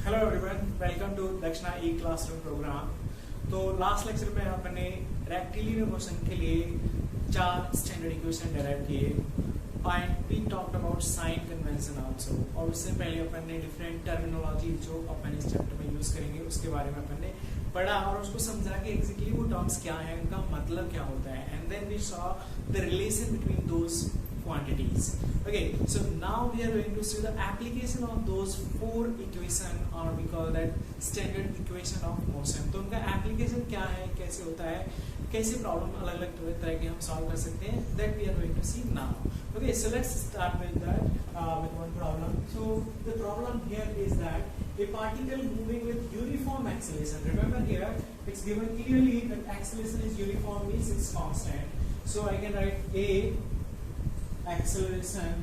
Hello everyone, welcome to Dakshina E classroom programme. तो last lecture में आपने रेक्टिलिनियर मोशन के लिए 4 स्टैंडर्ड इक्वेशन डेराइव किए and we talked about sign convention also. और उससे पहले अपन ने डिफरेंट टर्मिनोलॉजी जो अपन इस चैप्टर में यूज करेंगे उसके बारे में अपन ने पढ़ा और उसको समझा कि एग्जैक्टली वो टर्म्स क्या है, उनका मतलब क्या होता है। And then we saw the relation between those quantities. Okay, so now we are going to see the application of those 4 equation, or we call that standard equation of motion. तो उनका application क्या है, कैसे होता है, कैसे problem अलग अलग तरह के हम सॉल्व कर सकते हैं, that we are going to see now. Okay, so let's start with that with one problem. So the problem here is that a particle moving with uniform acceleration. Remember here it's given clearly that acceleration is uniform, means it's constant. So I can write a acceleration,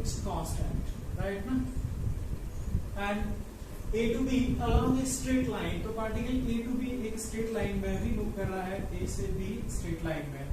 it's constant, right? And A to B along a straight line, तो particle A to B एक straight line में भी move कर रहा है, A से B straight line में,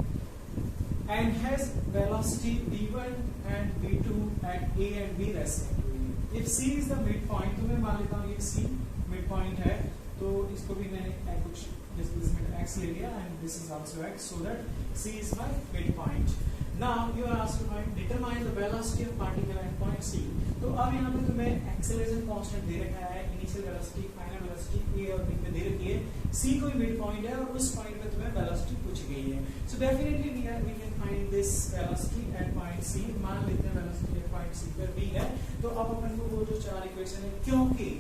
and has velocity v1 and v2 at A and B respectively. If C is the midpoint, तो मैं मान लेता हूँ ये C midpoint है, तो इसको भी मैंने कुछ displacement x ले लिया and this is also x, so that C is my midpoint. Now you are asked to determine the velocity of particle at point C. तो अब यहाँ पे तुम्हें acceleration constant दे रखा है, initial velocity, final velocity A और B में दे रखी है, C कोई midpoint है और उस point पे तुम्हें velocity पूछी गई है. So definitely we can find this velocity at point C. मान लेते हैं velocity at point C पर V है, तो अब अपन को वो जो 4 equation है, क्योंकि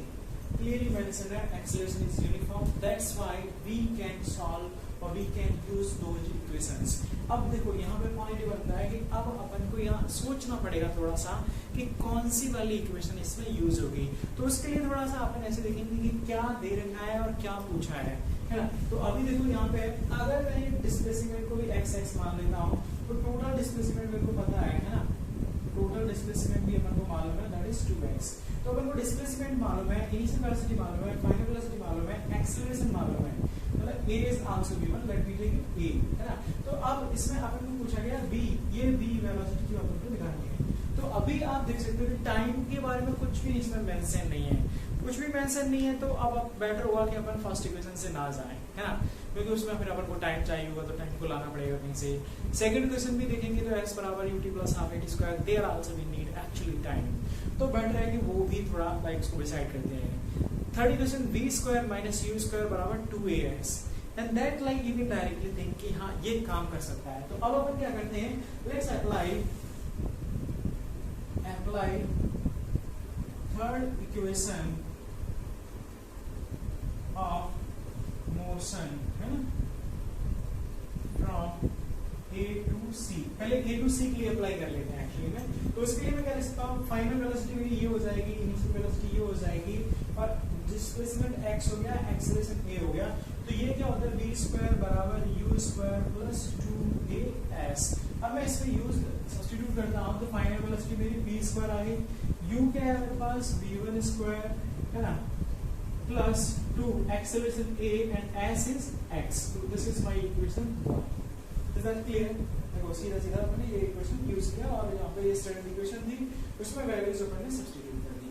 clearly mentioned that acceleration is uniform, that's why we can solve or we can use those equations. अब देखो यहाँ पे पॉइंट ये बनता है कि अब अपन को यहाँ सोचना पड़ेगा थोड़ा सा कि कौन सी वाली इक्वेशन इसमें यूज होगी। तो उसके लिए थोड़ा सा अपन ऐसे देखेंगे कि क्या दे रखा है और क्या पूछा है ना। तो अभी देखो यहाँ पे अगर मैं डिस्प्लेसमेंट को भी x मान लेता हूँ तो टोटल डिस्प्लेसमेंट मेरे को पता है ना, टोटल डिस्प्लेसमेंट भी अपन को मालूम है, दैट इज 2x। तो अपन को डिस्प्लेसमेंट मालूम है, इनिशियल वेलोसिटी मालूम है, फाइनल वेलोसिटी मालूम है, एक्सेलरेशन मालूम है, मतलब a is also given, let me take a, है ना। तो अब इसमें अपन को पूछा गया b, ये b वेलोसिटी की अपन को निकालनी है। तो अभी आप देख सकते हो कि टाइम के बारे में कुछ भी इसमें मेंशन नहीं है, कुछ भी मेंशन नहीं है। तो अब बेटर होगा कि अपन फर्स्ट इक्वेशन से ना जाएं, है ना, क्योंकि उसमें फिर अपन को टाइम चाहिए होगा तो टाइम को लाना पड़ेगा कहीं से। सेकंड क्वेश्चन भी देखेंगे तो x बराबर ut plus half at square, there also we need actually time, तो बेटर है कि वो भी थोड़ा लाइक उसको डिसाइड करते हैं। Third equation v square minus u square बराबर 2ax, and that like you can directly think कि हाँ ये काम कर सकता है। तो अब अपन क्या करते हैं, let's apply third equation of motion, है ना, फ्रॉम A to C। पहले A to C के लिए अप्लाई कर लेते हैं एक्चुअली में। तो इसके लिए मैं क्या लिखता हूँ, फाइनल वेलोसिटी मेरी ये हो जाएगी, इनिशियल वेलोसिटी ये हो जाएगी और डिस्प्लेसमेंट x हो गया, एक्सेलरेशन a हो गया। तो ये क्या होता है, v स्क्वायर बराबर u स्क्वायर प्लस 2as। अब मैं इसमें यूज सब्स्टिट्यूट करता हूँ तो फाइनल वेलोसिटी मेरी v स्क्वायर आ गई, u क्या है मेरे पास v1 स्क्वायर, है ना, plus 2 acceleration a and s is x। तो this is my equation 1। Is that clear? देखो सीधा सीधा हमने ये इक्वेशन यूज किया और यहाँ पे ये स्टैंडर्ड इक्वेशन थी, उसमें वैल्यूज अपन ने सब्स्टिट्यूट कर दी।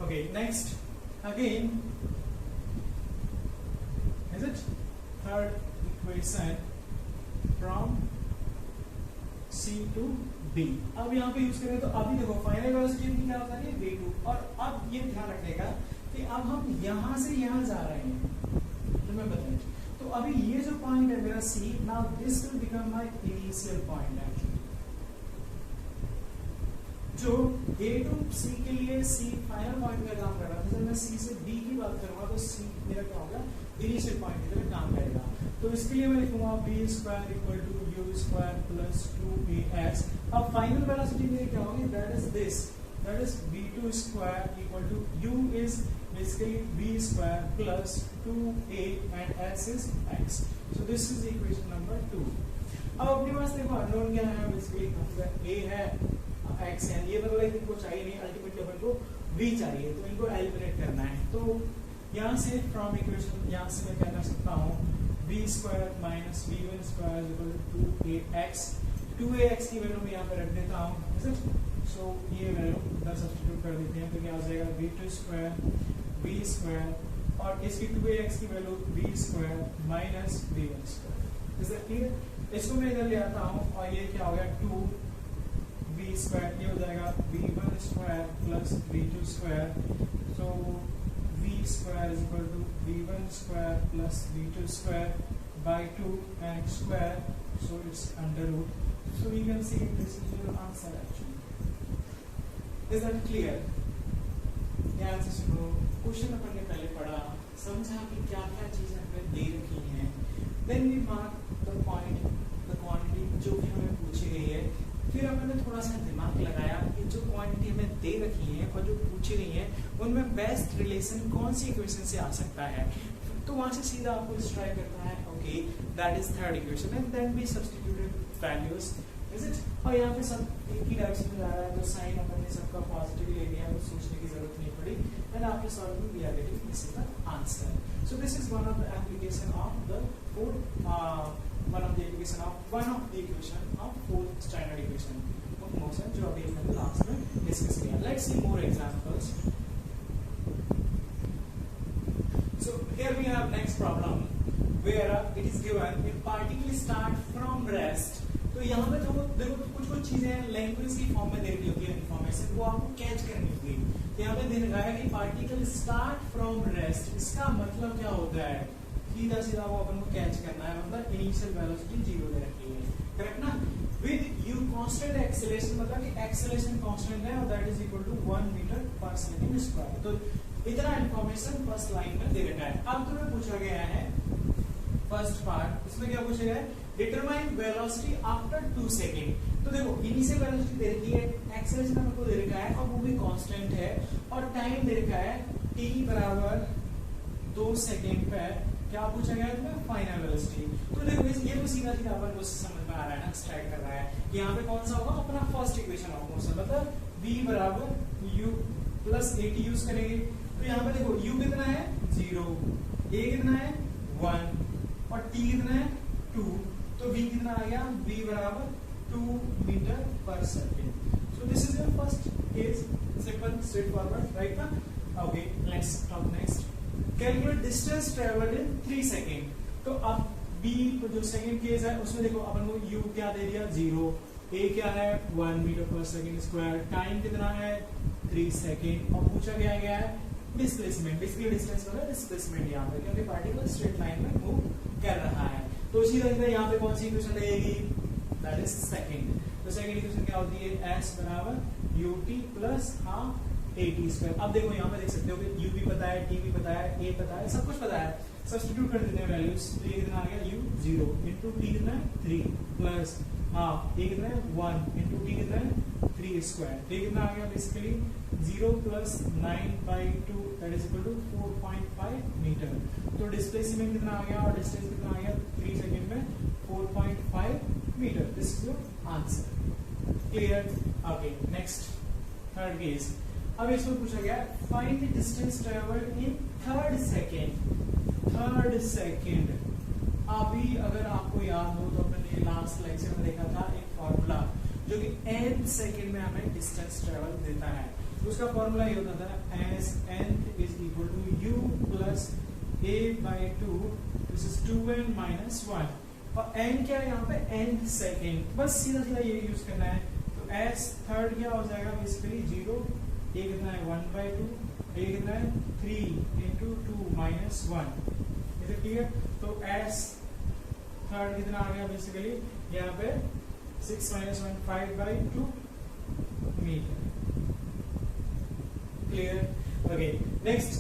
Okay, next again is it third equation from C to B। अब यहाँ पे यूज करें तो अभी देखो फाइनल वेलोसिटी की क्या होता है v2, और अब ये ध्यान रखने का कि अब हम यहाँ से यहाँ जा रहे हैं, तो मैं बताऊँ तो अभी ये जो पॉइंट है मेरा C, now this will become my initial point actually। जो A to C के लिए C फाइनल पॉइंट का काम कर रहा था, जब मैं C से B की बात करूंगा तो C मेरा क्या होगा, इनिशियल पॉइंट की तरह काम करेगा। तो इसके लिए मैं लिखूंगा b square equal to u square plus 2as। अब फाइनल वेलोसिटी मेरी क्या होगी, that is this, that is v2 square equal to u is basically b square plus 2a and s is x। so this is equation number 2। अब अपने पास देखो unknown क्या है, basically a है, x है, ये मतलब इनको चाहिए नहीं, अल्टीमेटली अपन को v चाहिए, तो इनको एलिमिनेट करना है। तो यहाँ से फ्रॉम इक्वेशन यहाँ से मैं क्या कर सकता हूँ, b square minus v1 square equal to 2ax, 2ax की वैल्यू मैं यहाँ पे रख देता हूँ। सो ये वैल्यू इधर सब्स्टिट्यूट कर देते हैं तो क्या हो जाएगा v2 स्क्वायर v स्क्वायर और इसकी 2ax की value v square minus v1 square. Is that clear? इसको मैं इधर ले आता हूँ और ये क्या हो गया 2v स्क्वायर, ये हो जाएगा v1 square plus v2 square. So v square is equal to v1 square plus v2 square by 2 and square, so it's under root. So we can see this is your answer actually. Is that clear? ध्यान से सुनो, question अपन ने पहले पढ़ा, समझा कि क्या क्या चीजें हमें दे रखी हैं, then we mark the point, the quantity जो भी हमें पूछी गई है, फिर अपन ने थोड़ा सा दिमाग लगाया कि जो क्वांटिटी हमें दे रखी है और जो पूछी गई है उनमें बेस्ट रिलेशन कौन सी इक्वेशन से आ सकता है, तो वहां से सीधा आपको स्ट्राइक करता है okay that is third equation and then we substituted values is it. और यहाँ पे सब एक ही डायरेक्शन में जा रहा है तो साइन अपन ने सबका पॉजिटिव ले लिया, तो सोचने की जरूरत नहीं पड़ी and after solving we are getting this is the answer. So this is one of the application of the one of the equation of fourth standard equation of motion जो अभी हमने लास्ट में डिस्कस किया। Let's see more examples. So here we have next problem where it is given if particle start from rest। तो यहाँ पे जो देखो कुछ चीजें लैंग्वेज की फॉर्म में दे रही होती है इन्फॉर्मेशन, वो आपको कैच करनी होगी। तो यहाँ पे दे रखा है कि पार्टिकल स्टार्ट फ्रॉम रेस्ट, इसका मतलब क्या होता है, सीधा सीधा वो अपन को कैच करना है, मतलब इनिशियल वेलोसिटी 0 दे रखी है, करेक्ट ना। विद यू कांस्टेंट एक्सेलरेशन, मतलब कि एक्सेलरेशन कांस्टेंट है और that is equal to 1 metre पर सेकंड स्क्वायर। तो इतना इंफॉर्मेशन फर्स्ट लाइन में दे रखा है। अब तुम्हें पूछा गया है फर्स्ट पार्ट, इसमें क्या पूछा गया है, डिटरमाइन वेलोसिटी आफ्टर 2 सेकंड। तो देखो इनिशियल वेलोसिटी दे रखी है, एक्सेलरेशन हमको दे रखा है और वो भी कांस्टेंट है और टाइम दे रखा है t बराबर 2 सेकंड पे। क्या पूछा गया है तुम्हें, फाइनल वेलोसिटी। तो देखो ये तो सीधा सीधा अपन को समझ में आ रहा है ना, स्ट्राइक कर रहा है कि यहाँ पे कौन सा होगा अपना फर्स्ट इक्वेशन ऑफ मोशन, मतलब v बराबर u प्लस at यूज करेंगे। तो यहाँ पे देखो u कितना है 0, a कितना है 1 और t कितना है 2, तो v कितना आ गया, v बराबर 2 मीटर पर second. So this is your first case, simple straightforward, right ना। Okay let's talk next. Calculate distance travelled in 3 second. तो अब b जो सेकंड केस है उसमें देखो अपन को u क्या दे दिया 0, a क्या है 1 मीटर पर सेकेंड स्क्वायर, टाइम कितना है 3 सेकेंड और पूछा गया है डिस्प्लेसमेंट। बेसिकली डिस्टेंस वाला डिस्प्लेसमेंट यहाँ पे, क्योंकि पार्टिकल स्ट्रेट लाइन में मूव कर रहा है। तो इसी तरह से यहाँ पे कौन सी इक्वेशन रहेगी, दैट इज सेकंड। तो सेकंड इक्वेशन क्या होती है, s बराबर ut plus half at square. अब देखो यहाँ पे देख सकते हो कि u भी पता है, t भी पता है, a पता है, सब कुछ पता है। सब्स्टिट्यूट कर देते हैं वैल्यूज। तो ये कितना आ गया u 0 इंटू t कितना है 3 प्लस हाफ a कितना है 1 इंटू t कितना है 3 स्क्वायर। तो ये कितना आ गया basically 0 plus 9/2 that is equal to 4.5 metre. तो डिस्प्लेसमेंट कितना आ गया और डिस्टेंस कितना आ गया 3 सेकंड में 4.5 metre. This is your answer. Clear? Okay next third case. अब इसमें पूछा गया find the distance travelled in third second. अभी अगर आपको याद हो तो हमने लास्ट लेक्चर में देखा था एक फॉर्मूला जो कि n सेकंड में हमें डिस्टेंस ट्रेवल देता है। उसका फॉर्मूला ये होता था s nth is equal to u plus a/2, this is 2n minus 1 और n क्या है यहाँ पे nth सेकंड, बस सीधा सीधा ये यूज करना है। तो s थर्ड क्या हो जाएगा बेसिकली 0, a कितना है 1/2, a कितना है 3 into 2 minus 1। Is it clear? तो s थर्ड कितना आ गया बेसिकली यहाँ पे 6 minus 1 5/2 metre. Clear? Okay next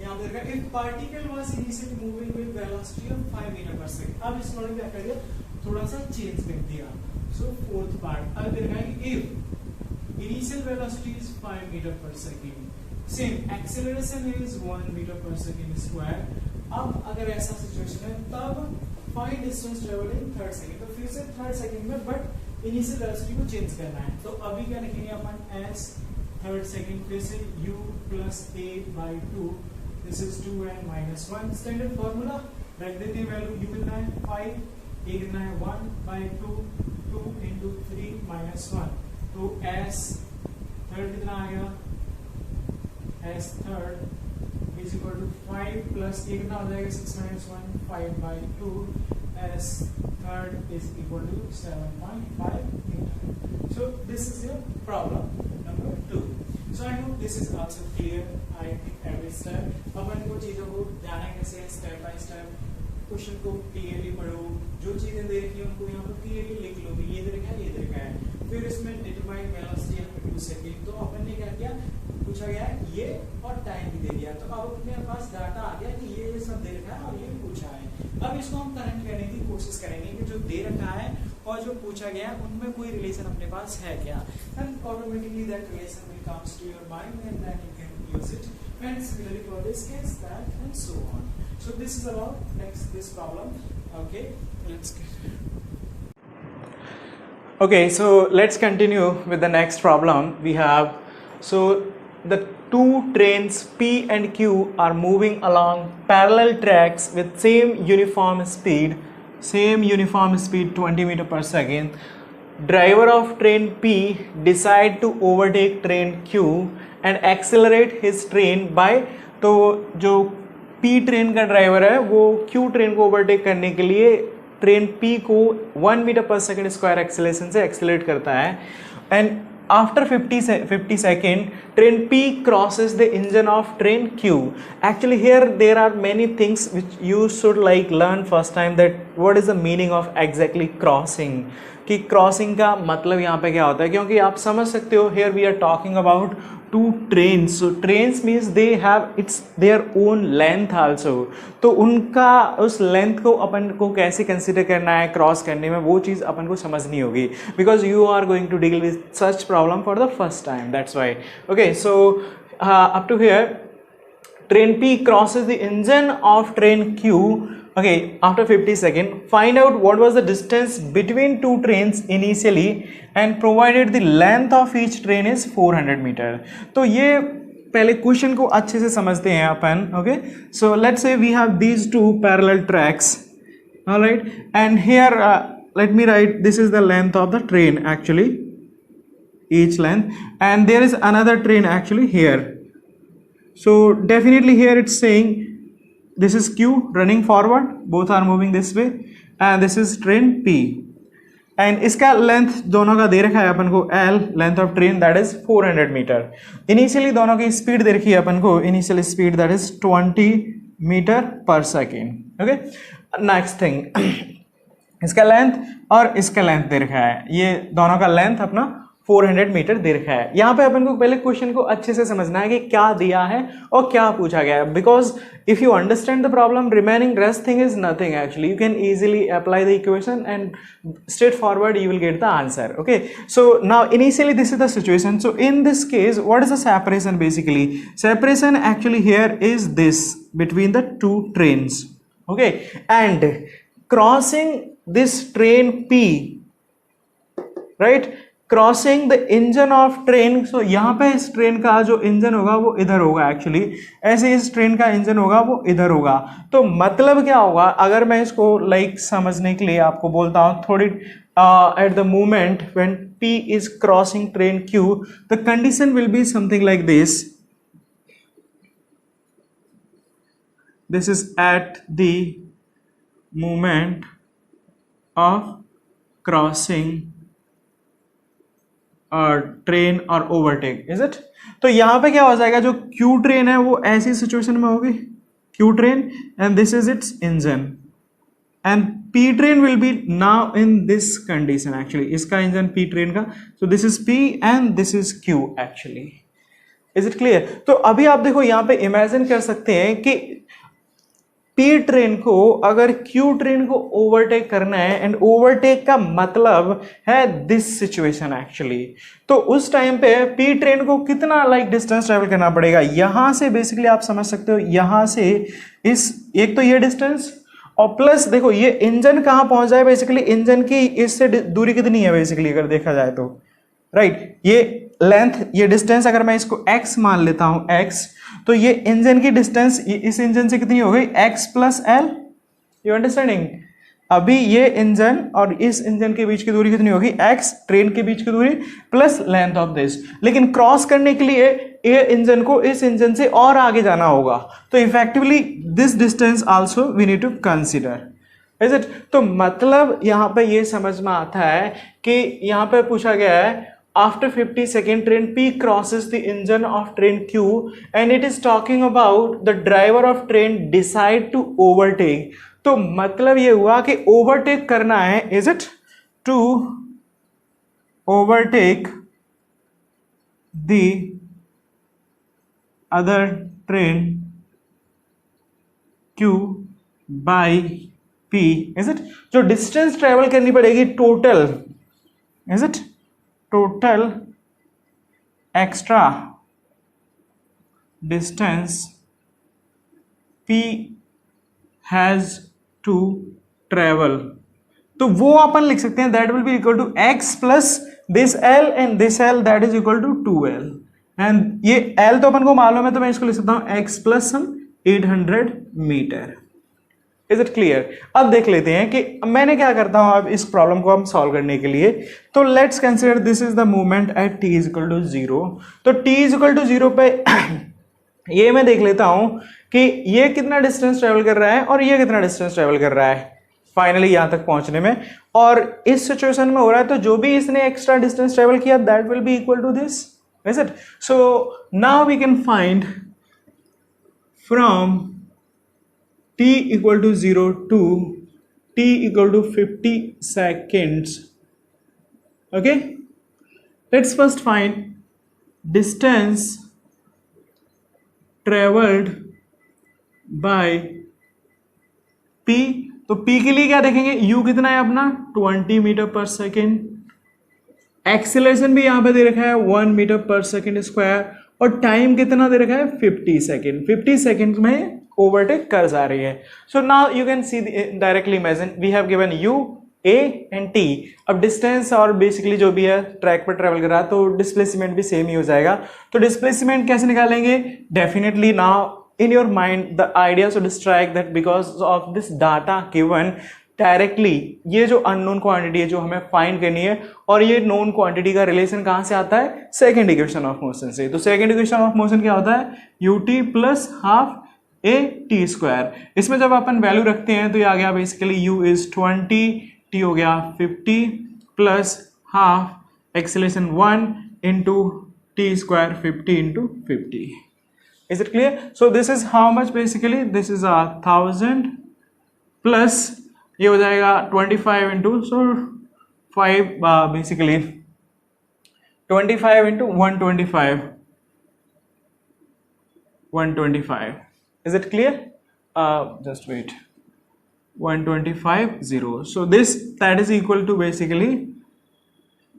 यहाँ पे देखा if particle was initially moving with velocity of 5 metre पर सेकंड। अब इस मॉडल क्या कर दिया, थोड़ा सा चेंज कर दिया। सो फोर्थ पार्ट अब देखा है कि if initial velocity is 5 metre पर second, same acceleration is 1 metre पर सेकंड स्क्वायर। अब अगर ऐसा सिचुएशन है तब find distance travelled in third second. तो फिर से थर्ड सेकंड में बट इनिशियल वेलोसिटी को चेंज करना है। तो अभी क्या लिखेंगे अपन s थर्ड सेकंड, फिर से u plus a/2, this is 2n minus 1। Standard formula रख देते हैं, वैल्यू u कितना है 5, a कितना है 1/2, 2 इंटू 3 माइनस 1। तो s थर्ड कितना आ गया, S third is equal to 5 plus ये कितना हो जाएगा 6 minus 1 5/2 S third is equal to 7.5 metre. So this is your problem number 2. So I hope this is also clear. I think every step अपन को चीजों को जाना कैसे स्टेप बाय स्टेप, क्वेश्चन को क्लियरली पढ़ो, जो चीजें दे रखी है उनको यहाँ पर क्लियरली लिख लो कि ये दे रखा है ये दे रखा है. फिर इसमें डिटरमाइन वेलोसिटी आफ्टर 2 सेकंड, तो अपन ने क्या किया, पूछा गया ये और टाइम भी दे दिया, तो अब अपने पास डाटा आ गया कि ये सब दे रखा है और ये पूछा है. अब इसको हम कनेक्ट करने की कोशिश करेंगे कि जो दे रखा है और जो पूछा गया है उनमें कोई रिलेशन अपने पास है क्या, and automatically that relation will comes to your mind and then you can use it. And similarly for this case, that and so on. So this is about this problem. Okay, let's get. Okay, so let's continue with the next problem we have. So the two trains P and Q are moving along parallel tracks with same uniform speed 20 meter per second. Driver of train P decide to overtake train Q and accelerate his train by, तो जो P train का driver है वो Q train को overtake करने के लिए train P को 1 मीटर पर सेकेंड स्क्वायर एक्सेलरेशन से एक्सेलरेट करता है. And after 50 second train P crosses the engine of train Q. Actually here there are many things which you should like learn first time, that what is the meaning of exactly crossing, कि crossing का मतलब यहाँ पे क्या होता है, क्योंकि आप समझ सकते हो here we are talking about two trains. So trains means they have it's their own length also. तो उनका उस लेंथ को अपन को कैसे कंसिडर करना है क्रॉस करने में, वो चीज़ अपन को समझनी होगी, because you are going to deal with such problem for the first time, that's why. Okay, so up to here train P crosses the engine of train Q. Okay, after 50 seconds, find out what was the distance between two trains initially and provided the length of each train is 400 meter. तो ये पहले question को अच्छे से समझते हैं अपन. Okay, so let's say we have these two parallel tracks, all right, and here let me write this is the length of the train actually, each length, and there is another train actually here. So definitely here it's saying this is Q running forward, both are moving this way, and this is train P, and इसका length दोनों का दे रखा है अपन को L, length of train that is 400 metre. Initially दोनों की स्पीड दे रखी है अपन को, initial speed that is 20 metre पर सेकेंड. ओके, नेक्स्ट थिंग, इसका लेंथ और इसका लेंथ दे रखा है, ये दोनों का लेंथ अपना 400 मीटर दे रखा है. यहाँ पे अपन को पहले क्वेश्चन को अच्छे से समझना है कि क्या दिया है और क्या पूछा गया है, because if you understand the problem remaining rest thing is nothing actually. You can easily apply the equation and straightforward you will get the answer. Okay, so now initially this is the situation. So in this case what is the separation, basically separation actually here is this between the two trains. Okay, and crossing this train P, right, crossing the engine of train. सो यहाँ पे इस train का जो engine होगा वो इधर होगा एक्चुअली, ऐसे इस ट्रेन का इंजन होगा वो इधर होगा. तो मतलब क्या होगा, अगर मैं इसको लाइक समझने के लिए आपको बोलता हूँ थोड़ी, at the moment when P is crossing train Q, the condition will be something like this. This is at the moment of crossing train और ओवरटेक, इज इट. तो यहां पे क्या हो जाएगा, जो Q ट्रेन है वो ऐसी सिचुएशन में होगी, Q train and this is it's engine, and P train will be now in this condition actually, इसका इंजन P ट्रेन का. सो this is P and this is Q actually. Is it clear. तो अभी आप देखो यहाँ पे imagine कर सकते हैं कि P ट्रेन को अगर Q ट्रेन को ओवरटेक करना है, एंड ओवरटेक का मतलब है दिस सिचुएशन एक्चुअली. तो उस टाइम पे P ट्रेन को कितना लाइक डिस्टेंस ट्रेवल करना पड़ेगा, यहां से बेसिकली आप समझ सकते हो, यहां से इस एक तो ये डिस्टेंस, और प्लस देखो ये इंजन कहां पहुंच जाए, बेसिकली इंजन की इससे दूरी कितनी है बेसिकली अगर देखा जाए तो, राइट, ये लेंथ, ये डिस्टेंस अगर मैं इसको x मान लेता हूं x, तो ये इंजन की डिस्टेंस इस इंजन से कितनी हो गई, x plus L. You understanding, अभी ये इंजन और इस इंजन के बीच की दूरी कितनी होगी, x ट्रेन के बीच की दूरी प्लस लेंथ ऑफ दिस, लेकिन क्रॉस करने के लिए ये इंजन को इस इंजन से और आगे जाना होगा, तो effectively this distance also we need to consider, is it. तो मतलब यहां पे ये समझ में आता है कि यहां पे पूछा गया है after 50 second train P crosses the engine of train Q and it is talking about the driver of train decide to overtake। तो मतलब ये हुआ कि ओवरटेक करना है, is it, to overtake the other train Q by P, is it. जो distance travel करनी पड़ेगी total, is it, total extra distance P has to travel, तो वो अपन लिख सकते हैं that will be equal to x plus this L and this L that is equal to 2L, and ये L तो अपन को मालूम है तो मैं इसको लिख सकता हूं x plus some 800 metre. Is it clear. अब देख लेते हैं कि मैंने क्या करता हूं अब इस प्रॉब्लम को हम सॉल्व करने के लिए। तो let's consider this is the movement at t is equal to 0। तो t इज इक्वल टू 0 पे ये मैं देख लेता हूं कि ये कितना डिस्टेंस ट्रेवल कर रहा है और ये कितना डिस्टेंस ट्रेवल कर रहा है फाइनली यहां तक पहुंचने में, और इस सिचुएशन में हो रहा है तो जो भी इसने एक्स्ट्रा डिस्टेंस ट्रेवल किया that will be equal to this, is it. So now we can find from t equal to 0 to t equal to 50 seconds, okay, let's first find distance traveled by p। तो p के लिए क्या देखेंगे, u कितना है अपना 20 metre पर second, acceleration भी यहां पे दे रखा है 1 मीटर पर सेकेंड स्क्वायर, और टाइम कितना दे रखा है 50 सेकेंड, 50 सेकेंड में ओवरटेक कर जा रही है। So now you can see directly imagine we have given u a and t। अब डिस्टेंस और बेसिकली जो भी है ट्रैक पर ट्रेवल कर रहा है तो डिस्प्लेसमेंट भी सेम ही हो जाएगा। तो डिस्प्लेसमेंट कैसे निकालेंगे, definitely now in your mind the idea should strike that because of this data given directly ये जो अननोन क्वांटिटी है जो हमें फाइंड करनी है और ये नोन क्वांटिटी का रिलेशन कहां से आता है, सेकंड इक्वेशन ऑफ मोशन से। तो सेकंड इक्वेशन ऑफ मोशन क्या होता है, ut plus half A T square. इसमें जब अपन वैल्यू रखते हैं तो ये आ गया बेसिकली u इज 20, t हो गया 50 plus half acceleration 1 into t square 50 into 50। Is it clear? So this is how much basically, this is 1000 plus ये हो जाएगा 25 into so 5 basically 25 into 125 is it clear? Just wait, 125 0, so this that is equal to basically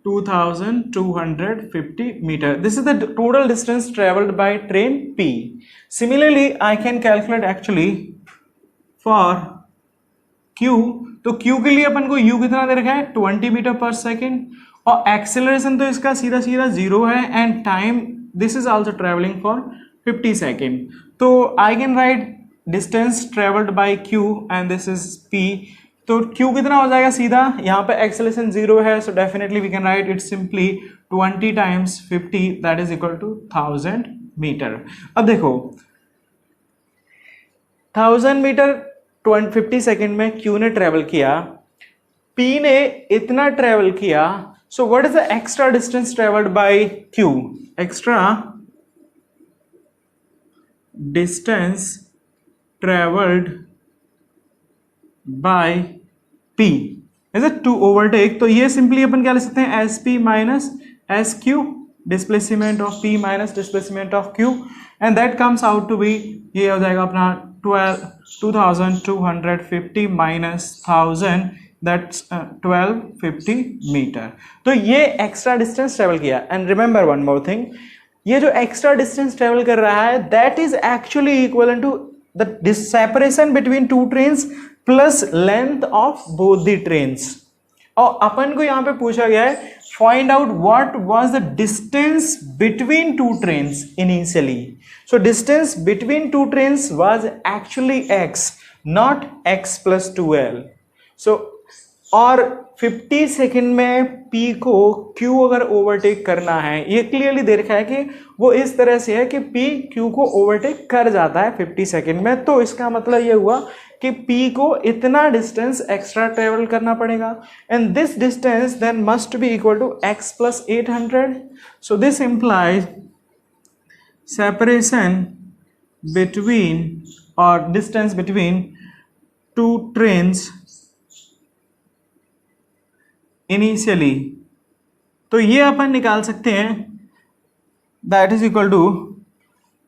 2250 meter. This is the total distance traveled by train P. Similarly, I can calculate actually for Q. तो Q के लिए अपन को U कितना दे रखा है 20 metre पर second, और acceleration तो इसका सीधा सीधा 0 है, and time this is also travelling for 50 second. तो I can write distance travelled by Q and this is P। तो Q कितना हो जाएगा, सीधा यहाँ पे एक्सेलरेशन 0 है, so definitely we can write it simply 20 times 50 that is equal to 1000 metre. अब देखो 1000 मीटर 50 सेकेंड में Q ने ट्रेवल किया, P ने इतना ट्रेवल किया, so what is the extra distance travelled by Q? Extra distance travelled by P is it to overtake। तो ये सिंपली अपन क्या लिख सकते हैं, SP minus SQ, displacement of P minus displacement of Q, and that comes out to be ये हो जाएगा अपना 2250 minus 1000 that's 1250 मीटर। तो ये एक्स्ट्रा डिस्टेंस ट्रेवल किया, and remember one more thing, ये जो एक्स्ट्रा डिस्टेंस ट्रेवल कर रहा है that is actually equal to the separation between two trains plus length of both the trains. और अपन को यहां पे पूछा गया है find out what was the distance between two trains initially. So distance between two trains was actually x, not x plus 2l। So और 50 second में P को Q अगर ओवरटेक करना है, ये क्लियरली दे रखा है कि वो इस तरह से है कि P Q को ओवरटेक कर जाता है 50 सेकंड में। तो इसका मतलब ये हुआ कि P को इतना डिस्टेंस एक्स्ट्रा ट्रेवल करना पड़ेगा, and this distance then must be equal to x plus 800। So this implies separation between और distance between two trains initially. तो ये अपन निकाल सकते हैं, that is equal to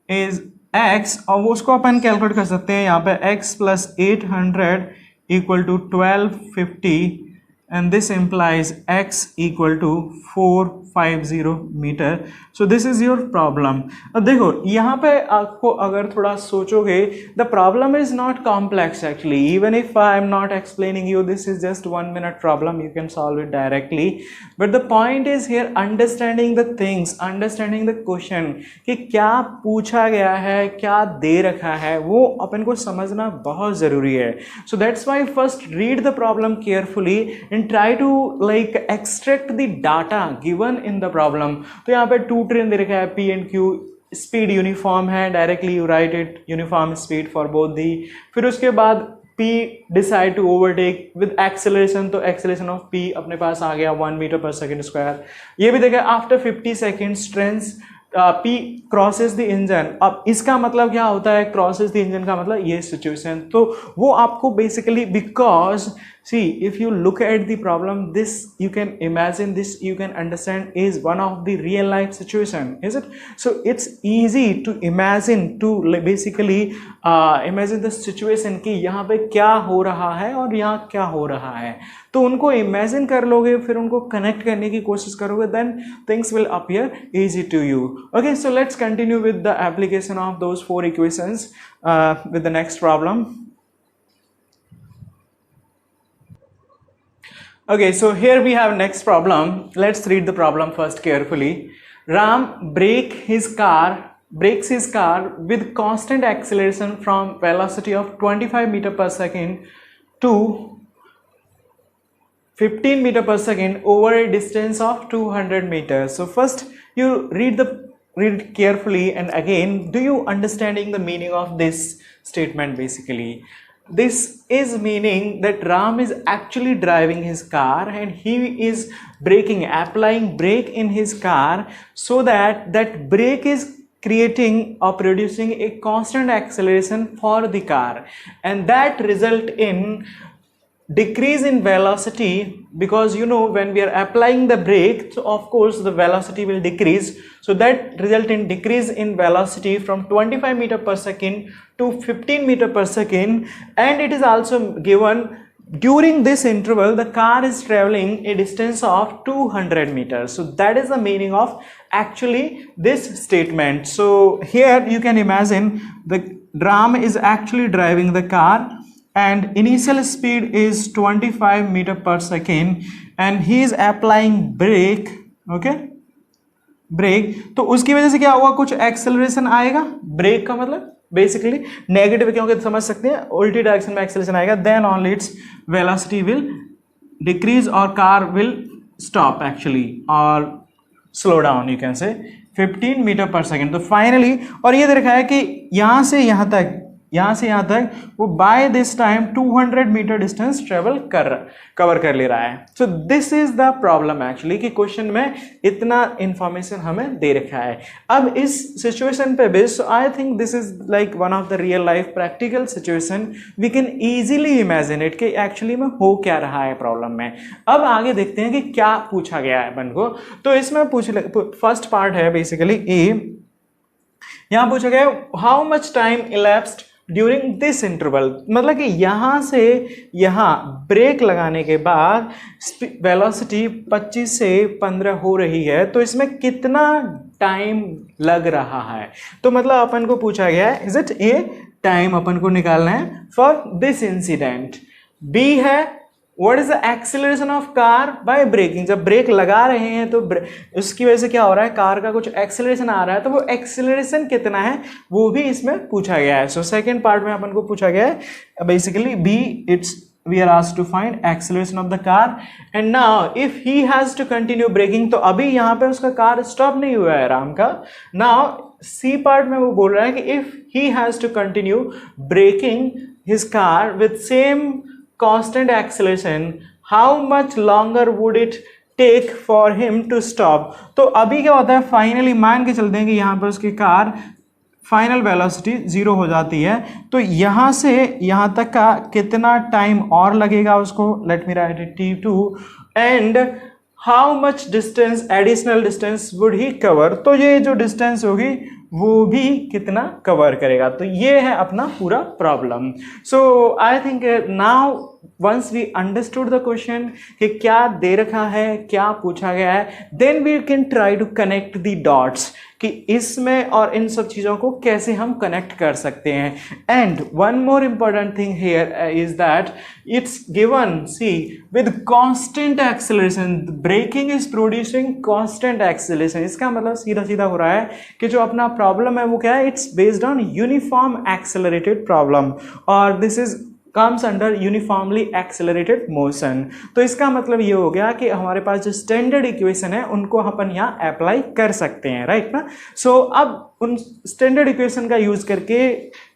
is x, और वो उसको अपन कैलकुलेट कर सकते हैं यहाँ पे x plus 800 equal to 1250, and this implies x equal to 450 metre. So this is your problem. अब देखो यहाँ पे आपको अगर थोड़ा सोचोगे, the problem is not complex actually, even if I am not explaining you, this is just 1 minute problem, you can solve it directly, but the point is here understanding the things, understanding the question, कि क्या पूछा गया है, क्या दे रखा है, वो अपन को समझना बहुत जरूरी है। So that's why first read the problem carefully and try to like extract the data given in the problem. तो यहाँ पे 2 ट्रेन दे रखा है, P and Q, speed uniform है, directly you write it uniform speed for both दी। फिर उसके बाद P decide to overtake with acceleration, तो एक्सेलरेशन ऑफ P अपने पास आ गया 1 मीटर पर सेकेंड स्क्वायर। ये भी देखा after 50 seconds trains P crosses the engine. अब इसका मतलब क्या होता है, क्रॉसेस द इंजन का मतलब ये सिचुएशन, तो वो आपको basically, because see if you look at the problem, this you can imagine, this you can understand is one of the real life situation, is it? So it's easy to imagine, to basically imagine the situation कि यहाँ पे क्या हो रहा है और यहाँ क्या हो रहा है, तो उनको इमेजिन कर लोगे, फिर उनको कनेक्ट करने की कोशिश करोगे, then things will appear easy to you. Okay, so let's continue with the application of those 4 equations with the next problem. Okay, so here we have next problem. Let's read the problem first carefully. Ram breaks his car with constant acceleration from velocity of 25 meter per second to 15 meter per second over a distance of 200 meters. So first you read it carefully, and again, do you understanding the meaning of this statement? Basically, this is meaning that Ram is actually driving his car and he is applying brake in his car, so that brake is creating or producing a constant acceleration for the car, and that result in decrease in velocity, because you know when we are applying the brake, so of course the velocity will decrease, so that result in decrease in velocity from 25 meter per second to 15 meter per second, and it is also given during this interval the car is traveling a distance of 200 meters. So that is the meaning of actually this statement. So here you can imagine the Ram is actually driving the car and initial speed is 25 meter per second and he is applying brake. Okay, brake, तो उसकी वजह से क्या होगा, कुछ acceleration आएगा, break का मतलब बेसिकली नेगेटिव, क्योंकि समझ सकते हैं उल्टी डायरेक्शन में एक्सेलरेशन आएगा, then only its velocity will decrease और कार विल स्टॉप एक्चुअली और slow down, you can say 15 metre पर सेकेंड। तो फाइनली, और ये देखा है कि यहाँ से यहाँ तक वो by this time 200 metre distance travel cover कर ले रहा है। So this is the problem actually, कि क्वेश्चन में इतना इंफॉर्मेशन हमें दे रखा है। अब इस सिचुएशन पे based, I think this is like one of the real life practical situation, we can easily imagine it कि एक्चुअली में हो क्या रहा है प्रॉब्लम में। अब आगे देखते हैं कि क्या पूछा गया है अपन को। तो इसमें फर्स्ट पार्ट है बेसिकली ए, यहां पूछा गया how much time elapsed during this interval, मतलब कि यहां से यहां ब्रेक लगाने के बाद वेलोसिटी 25 से 15 हो रही है, तो इसमें कितना टाइम लग रहा है। तो मतलब अपन को पूछा गया है, इज इट ए टाइम अपन को निकालना है फॉर दिस इंसिडेंट। बी है what is the acceleration of car by braking, जब ब्रेक लगा रहे हैं तो उसकी वजह से क्या हो रहा है, कार का कुछ एक्सेलरेशन आ रहा है, तो वो एक्सेलरेशन कितना है वो भी इसमें पूछा गया है। सो सेकंड पार्ट में अपन को पूछा गया है basically B, it's we are asked to find acceleration of the car and now if he has to continue braking, तो अभी यहाँ पे उसका कार स्टॉप नहीं हुआ है राम का. now C पार्ट में वो बोल रहा है कि if he has to continue braking his car with same constant acceleration, how much longer would it take for him to stop. तो अभी क्या होता है, फाइनली मान के चलते हैं कि यहाँ पर उसकी कार फाइनल वेलोसिटी 0 हो जाती है, तो यहाँ से यहाँ तक का कितना टाइम और लगेगा उसको. Let me right it t2 and how much distance, additional distance would he cover. तो ये जो डिस्टेंस होगी वो भी कितना कवर करेगा. तो ये है अपना पूरा problem. So I think now once we understood the question कि क्या दे रखा है, क्या पूछा गया है, then we can try to connect the dots कि इसमें और इन सब चीज़ों को कैसे हम कनेक्ट कर सकते हैं. And one more important thing here is that it's given see with constant acceleration. Braking is producing constant acceleration. इसका मतलब सीधा सीधा हो रहा है कि जो अपना प्रॉब्लम है वो क्या है, it's based on uniform accelerated problem और this is comes under uniformly accelerated motion. तो इसका मतलब ये हो गया कि हमारे पास जो स्टैंडर्ड इक्वेशन है उनको अपन यहाँ अप्लाई कर सकते हैं, राइट ना. सो अब उन स्टैंडर्ड इक्वेशन का यूज करके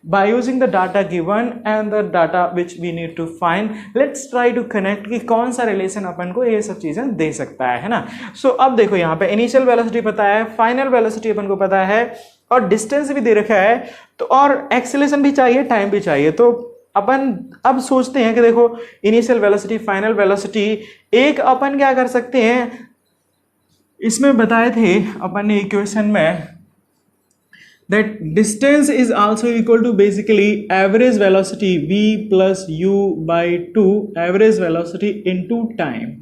by using the data given and the data which we need to find, let's try to connect कि कौन सा रिलेशन अपन को ये सब चीज़ें दे सकता है ना. सो अब देखो यहाँ पे इनिशियल वेलोसिटी पता है, फाइनल वेलोसिटी अपन को पता है और डिस्टेंस भी दे रखा है, तो और एक्सेलरेशन भी चाहिए, टाइम भी चाहिए. तो अपन अब सोचते हैं कि देखो इनिशियल वेलोसिटी, फाइनल वेलोसिटी, एक अपन क्या कर सकते हैं, इसमें बताए थे अपन ने इक्वेशन में that distance is also equal to basically average velocity v plus u by 2 average velocity into time.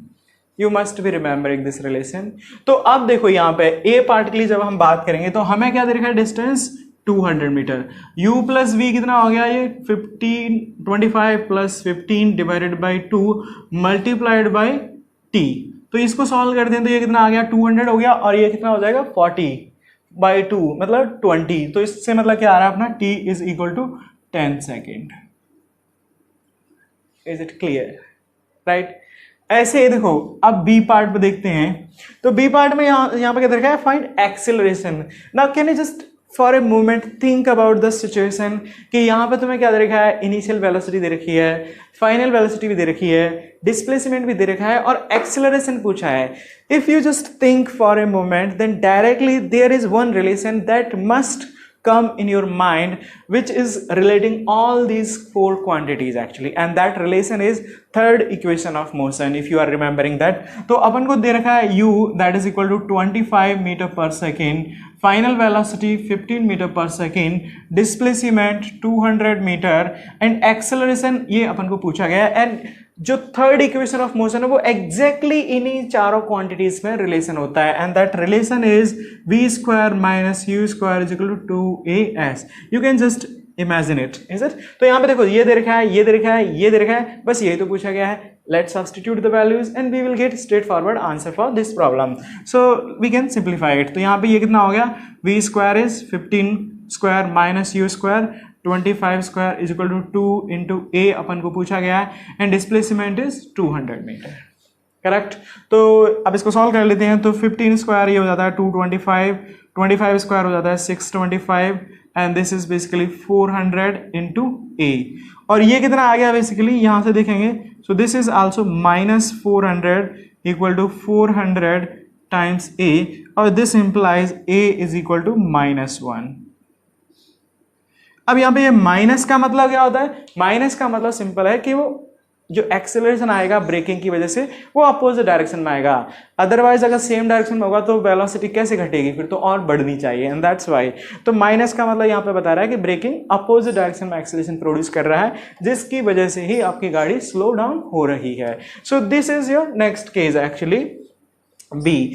You must be remembering this relation. तो अब देखो यहाँ पे a पार्ट के लिए जब हम बात करेंगे तो हमें क्या दे रखा है, distance 200 metre. u plus v कितना हो गया, ये 25 plus 15 divided by 2 multiplied by t. तो इसको सॉल्व कर दें तो ये कितना आ गया, 200 हो गया और ये कितना हो जाएगा 40 बाई 2 मतलब 20. तो इससे मतलब क्या आ रहा है अपना, t is equal to 10 second. Is it clear, right. ऐसे देखो अब b पार्ट पे देखते हैं. तो b पार्ट में यहाँ पे क्या देखा है, find acceleration. Now can you just for a moment think about the situation कि यहाँ पे तुम्हें क्या दे रखा है, इनिशियल वेलोसिटी दे रखी है, फाइनल वेलोसिटी भी दे रखी है, डिस्प्लेसमेंट भी दे रखा है और एक्सेलरेशन पूछा है. If you just think for a moment then directly there is one relation that must come in your mind which is relating all these four quantities actually, and that relation is third equation of motion if you are remembering that. तो अपन को दे रखा है u that is equal to 25 meter per second, final velocity 15 meter per second, displacement 200 meter and acceleration ये अपन को पूछा गया है. And जो थर्ड इक्वेशन ऑफ मोशन है वो एग्जैक्टली इन्हीं चारों क्वांटिटीज में रिलेशन होता है and that relation is v square minus u square is equal to 2as. You can just imagine it, is it. तो यहाँ पे देखो ये दे रखा है, ये दे रखा है, ये दे रखा है, बस यही तो पूछा गया है. Let's substitute the values and we will get straight forward answer for this problem. So we can simplify it. तो यहाँ पे ये कितना हो गया, v square is 15 square minus u square 25 square is equal to 2 into a अपन को पूछा गया है and displacement is 200 metre, correct. तो अब इसको सॉल्व कर लेते हैं. तो 15 स्क्वायर ये हो जाता है 225, 25 स्क्वायर हो जाता है 625 and this is basically 400 into a. और ये कितना आ गया बेसिकली यहाँ से देखेंगे. So this is also minus 400 equal to 400 times a और this implies a is equal to -1. अब यहाँ पे ये माइनस का मतलब क्या होता है, माइनस का मतलब सिंपल है कि वो जो एक्सेलरेशन आएगा ब्रेकिंग की वजह से वो अपोजिट डायरेक्शन में आएगा. अदरवाइज अगर सेम डायरेक्शन में होगा तो वेलोसिटी कैसे घटेगी, फिर तो और बढ़नी चाहिए एंड दैट्स वाई. तो माइनस का मतलब यहाँ पे बता रहा है कि ब्रेकिंग अपोजिट डायरेक्शन में एक्सेलरेशन प्रोड्यूस कर रहा है जिसकी वजह से ही आपकी गाड़ी स्लो डाउन हो रही है. So this is your next case actually B.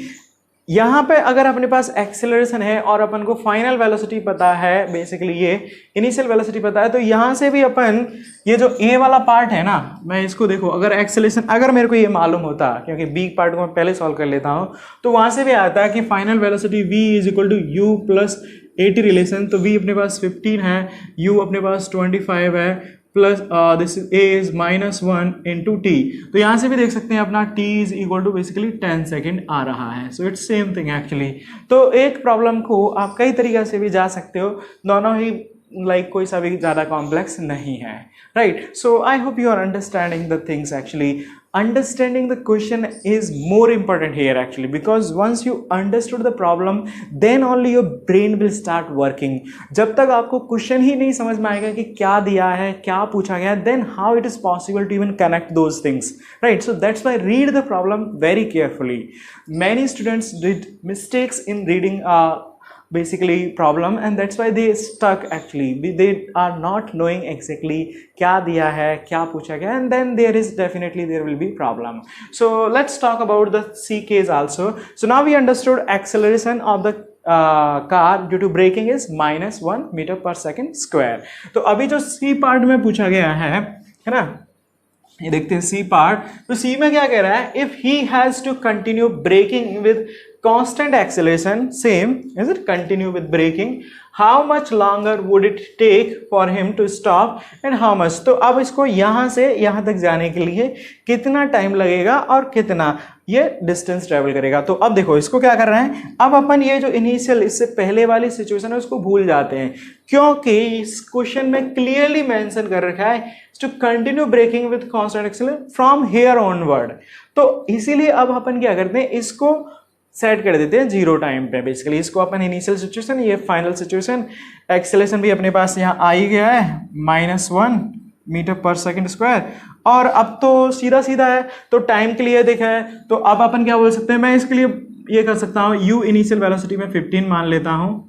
यहाँ पे अगर अपने पास एक्सेलरेशन है और अपन को फाइनल वेलोसिटी पता है, बेसिकली ये इनिशियल वेलोसिटी पता है, तो यहाँ से भी अपन ये जो ए वाला पार्ट है ना, मैं इसको देखो अगर एक्सेलरेशन अगर मेरे को ये मालूम होता, क्योंकि बी पार्ट को मैं पहले सॉल्व कर लेता हूँ, तो वहाँ से भी आता है कि final velocity v is equal to u plus 80 relation. तो v अपने पास 15 है, u अपने पास 25 है, plus this a is -1 into t. तो यहाँ से भी देख सकते हैं अपना t is equal to basically 10 second आ रहा है। So it's same thing actually. तो एक प्रॉब्लम को आप कई तरीके से भी जा सकते हो, दोनों ही लाइक कोई सा भी ज़्यादा कॉम्प्लेक्स नहीं है, right. So I hope you are understanding the things actually. Understanding the question is more important here actually, because once you understood the problem then only your brain will start working. जब तक आपको question ही नहीं समझ में आएगा कि क्या दिया है, क्या पूछा गया, then how it is possible to even connect those things, right? So that's why read the problem very carefully. Many students did mistakes in reading basically problem, and that's why they stuck actually. They are not knowing exactly क्या दिया है, क्या पूछा गया, and then there will be problem. So let's talk about the C case also. So now we understood acceleration of the car due to braking is -1 meter per second square. तो अभी जो C part में पूछा गया है ना, ये देखते हैं C पार्ट। तो C में क्या कह रहा है, if he has to continue braking with constant acceleration, same is it, continue with braking, how much longer would it take for him to stop and how much। तो अब इसको यहाँ से यहाँ तक जाने के लिए कितना टाइम लगेगा और कितना ये डिस्टेंस ट्रेवल करेगा। तो अब देखो इसको क्या कर रहे हैं, अब अपन ये जो इनिशियल इससे पहले वाली सिचुएशन है उसको भूल जाते हैं, क्योंकि इस क्वेश्चन में क्लियरली मेंशन कर रखा है to continue braking with constant acceleration from here onward. तो इसीलिए अब अपन क्या करते हैं, इसको सेट कर देते हैं 0 टाइम पे। बेसिकली इसको अपन इनिशियल सिचुएशन, ये फाइनल सिचुएशन, एक्सेलरेशन भी अपने पास यहाँ आ ही गया है -1 मीटर पर सेकंड स्क्वायर, और अब तो सीधा सीधा है तो टाइम के लिए देखा है। तो अब अपन क्या बोल सकते हैं, मैं इसके लिए ये कर सकता हूँ u इनिशियल वेलोसिटी में 15 मान लेता हूँ,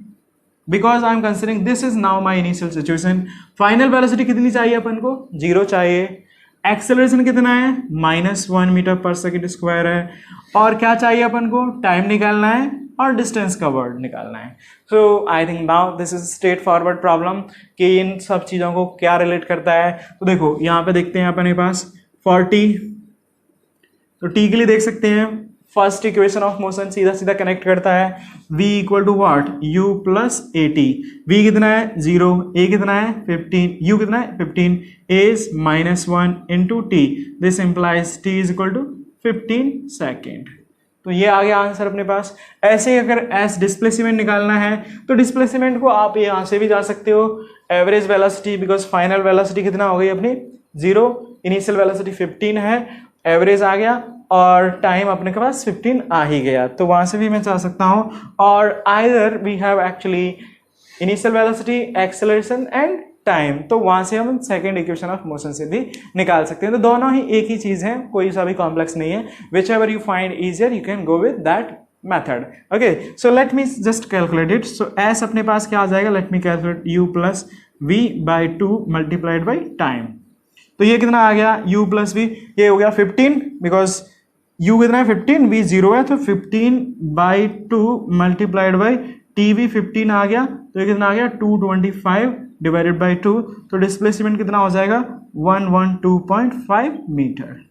because I am considering this is now my initial situation. Final velocity कितनी चाहिए अपन को, 0 चाहिए। एक्सेलरेशन कितना है, -1 मीटर पर सेकंड स्क्वायर है, और क्या चाहिए अपन को, टाइम निकालना है और डिस्टेंस कवर्ड निकालना है। So I think now this is straightforward problem कि इन सब चीज़ों को क्या रिलेट करता है। तो देखो यहाँ पे देखते हैं अपने पास 40, तो टी के लिए देख सकते हैं फर्स्ट इक्वेशन ऑफ मोशन सीधा सीधा कनेक्ट करता है, v equal to what, u plus a t. v कितना है 0, a कितना है 15, u कितना है 15, a is -1 into t, this implies t is equal to 15 second. तो ये आ गया आंसर अपने पास। ऐसे ही अगर एस डिस्प्लेसमेंट निकालना है तो डिस्प्लेसमेंट को आप यहाँ से भी जा सकते हो, average velocity, because final velocity कितना हो गई अपनी 0, इनिशियल वेलोसिटी 15 है, एवरेज आ गया और टाइम अपने के पास 15 आ ही गया, तो वहां से भी मैं जा सकता हूँ। और either we have actually initial velocity, acceleration and time, तो वहां से हम सेकेंड इक्वेशन ऑफ मोशन से भी निकाल सकते हैं। तो दोनों ही एक ही चीज है, कोई सा भी कॉम्प्लेक्स नहीं है। Which ever you find easier you can go with that method. Okay, so let me just calculate it. So S अपने पास क्या आ जाएगा, let me calculate u plus v by 2 multiplied by time. तो ये कितना आ गया, u प्लस v, ये हो गया 15, बिकॉज u कितना है 15, v 0 है, तो 15 बाई 2 मल्टीप्लाइड बाई टी भी 15 आ गया, तो ये कितना आ गया 225 डिवाइडेड बाई 2, तो डिस्प्लेसमेंट कितना हो जाएगा 112.5 मीटर।